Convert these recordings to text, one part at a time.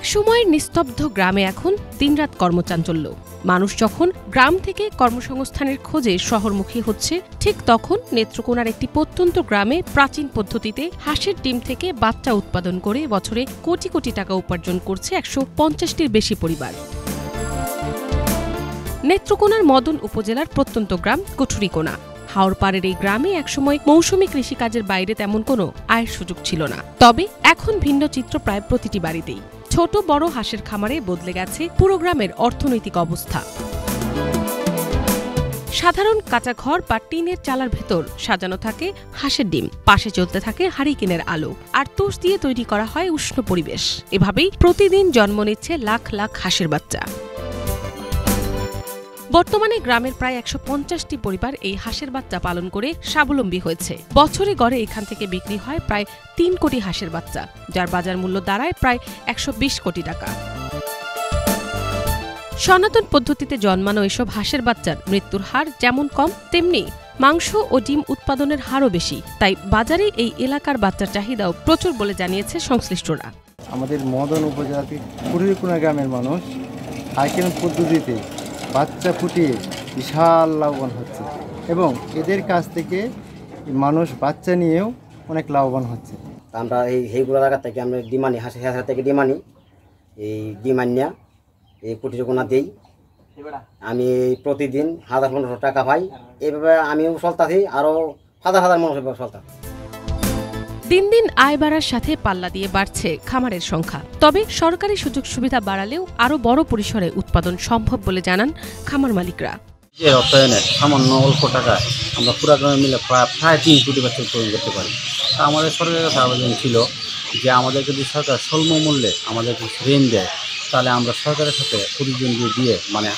একসময়ের নিস্তব্ধ গ্রামে এখন দিনরাত কর্মচাঞ্চল্য। মানুষ যখন গ্রাম থেকে কর্মসংস্থানের খোঁজে শহরমুখী হচ্ছে, ঠিক তখন নেত্রকোনার একটি প্রত্যন্ত গ্রামে প্রাচীন পদ্ধতিতে হাঁসের ডিম থেকে বাচ্চা উৎপাদন করে বছরে কোটি কোটি টাকা উপার্জন করছে ১৫০টির বেশি পরিবার। নেত্রকোনার মদন উপজেলার প্রত্যন্ত গ্রাম কুঠুরিকোনা। হাওরপাড়ের এই গ্রামে একসময় মৌসুমী কৃষিকাজের বাইরে তেমন কোনো আয়ের সুযোগ ছিল না। তবে এখন ভিন্ন চিত্র প্রায় প্রতিটি বাড়িতেই। ছোট বড় হাঁসের খামারে বদলে গেছে পুরো গ্রামের অর্থনৈতিক অবস্থা। সাধারণ কাঁচা ঘর বা টিনের চালার ভেতর সাজানো থাকে হাঁসের ডিম, পাশে চলতে থাকে হারিকেনের আলো, আর তুষ দিয়ে তৈরি করা হয় উষ্ণ পরিবেশ। এভাবেই প্রতিদিন জন্ম নিচ্ছে লাখ লাখ হাঁসের বাচ্চা। বর্তমানে গ্রামের প্রায় ১৫০টি পরিবার এই হাঁসের বাচ্চা পালন করে স্বাবলম্বী হয়েছে। বছরে গড়ে এখান থেকে বিক্রি হয় প্রায় ৩ কোটি হাঁসের বাচ্চা, যার বাজার মূল্য দাঁড়ায় প্রায় ১২০ কোটি টাকা। সনাতন পদ্ধতিতে জন্মানো এসব হাঁসের বাচ্চার মৃত্যুর হার যেমন কম, তেমনি মাংস ও ডিম উৎপাদনের হারও বেশি। তাই বাজারে এই এলাকার বাচ্চার চাহিদাও প্রচুর বলে জানিয়েছে সংশ্লিষ্টরা। আমাদের মদন উপজেলাতে কুঠুরিকোনা গ্রামের মানুষ হাইকেন পদ্ধতিতে বাচ্চা ফুটিয়ে বিশাল লাভবান হচ্ছে এবং এদের কাছ থেকে মানুষ বাচ্চা নিয়েও অনেক লাভবান হচ্ছে। আমরা এইগুলো জায়গা থেকে আমরা ডিমানি হাঁসের থেকে ডিমানি এই ডিমানিয়া এই কুঠুরিকোনা দিই। আমি প্রতিদিন ১,৫০০ টাকা পাই। এইভাবে আমিও চলতেছি, আরও হাজার হাজার মানুষ চলতেছে। দিন দিন আয় বাড়ার সাথে পাল্লা দিয়ে বাড়ছে খামারের সংখ্যা। তবে সরকারি সুযোগ সুবিধা বাড়ালেও আরও বড় পরিসরে উৎপাদন সম্ভব বলে জানান খামার মালিকরা। যে অর্থায়নে সামান্য অল্প টাকায় আমরা পুরা গ্রামে মিলে প্রায় ৩ কোটি বাচ্চা উৎপাদন করতে পারি। তা আমাদের সরকারের কাছে আবেদন ছিল যে আমাদের যদি সরকার স্বল্প মূল্যে আমাদেরকে ঋণ দেয়, তাহলে আমরা সরকারের সাথে প্রতিদিন দিয়ে মানে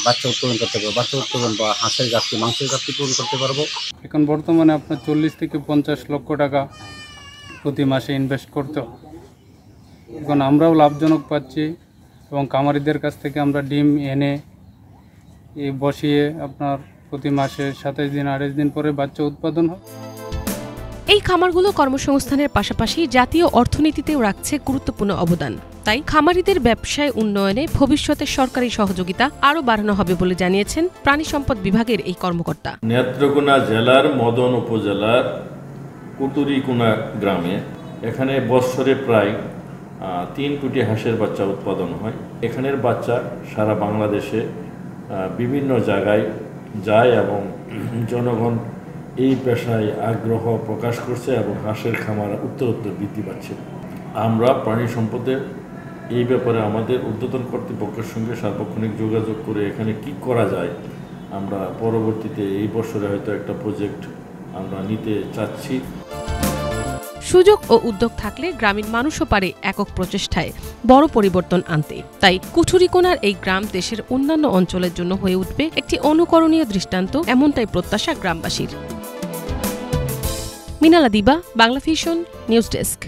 বাচ্চা উৎপাদন করতে পারবো, বাচ্চা উৎপাদন বা হাঁসের ঘাটতি মাংসের ঘাটতি পূরণ করতে পারবো। এখন বর্তমানে আপনার ৪০ থেকে ৫০ লক্ষ টাকা প্রতি মাসে ইনভেস্ট করতে। এখন আমরাও লাভজনক পাচ্ছি এবং খামারিদের কাছ থেকে আমরা ডিম এনে বসিয়ে আপনার প্রতি মাসে ২৭ দিন ২৮ দিন পরে বাচ্চা উৎপাদন হয়। এই খামারগুলো কর্মসংস্থানের পাশাপাশি জাতীয় অর্থনীতিতেও রাখছে গুরুত্বপূর্ণ অবদান। তাই খামারিদের ব্যবসায় উন্নয়নে ভবিষ্যতে সরকারি সহযোগিতা আরও বাড়ানো হবে বলে জানিয়েছেন প্রাণী সম্পদ বিভাগের এই কর্মকর্তা। নেত্রকোনা জেলার মদন উপজেলার কুঠুরিকোনা গ্রামে এখানে বছরে প্রায় ৩ কোটি হাঁসের বাচ্চা উৎপাদন হয়। এখানের বাচ্চা সারা বাংলাদেশে বিভিন্ন জায়গায় যায় এবং জনগণ এই পেশায় আগ্রহ প্রকাশ করছে এবং হাঁসের খামার উত্তরোত্তর বৃদ্ধি পাচ্ছে। আমরা প্রাণী সম্পদের এই ব্যাপারে আমাদের ঊর্ধ্বতন কর্তৃপক্ষের সঙ্গে সার্বক্ষণিক যোগাযোগ করে এখানে কি করা যায়, আমরা পরবর্তীতে এই বছরে হয়তো একটা প্রজেক্ট আমরা নিতে চাচ্ছি। সুযোগ ও উদ্যোগ থাকলে গ্রামীণ মানুষও পারে একক প্রচেষ্টায় বড় পরিবর্তন আনতে। তাই কুঠুরিকোনার এই গ্রাম দেশের অন্যান্য অঞ্চলের জন্য হয়ে উঠবে একটি অনুকরণীয় দৃষ্টান্ত, এমনটাই প্রত্যাশা গ্রামবাসীর। মিনালা দিবা, বাংলা ভিশন, নিউজ ডেস্ক।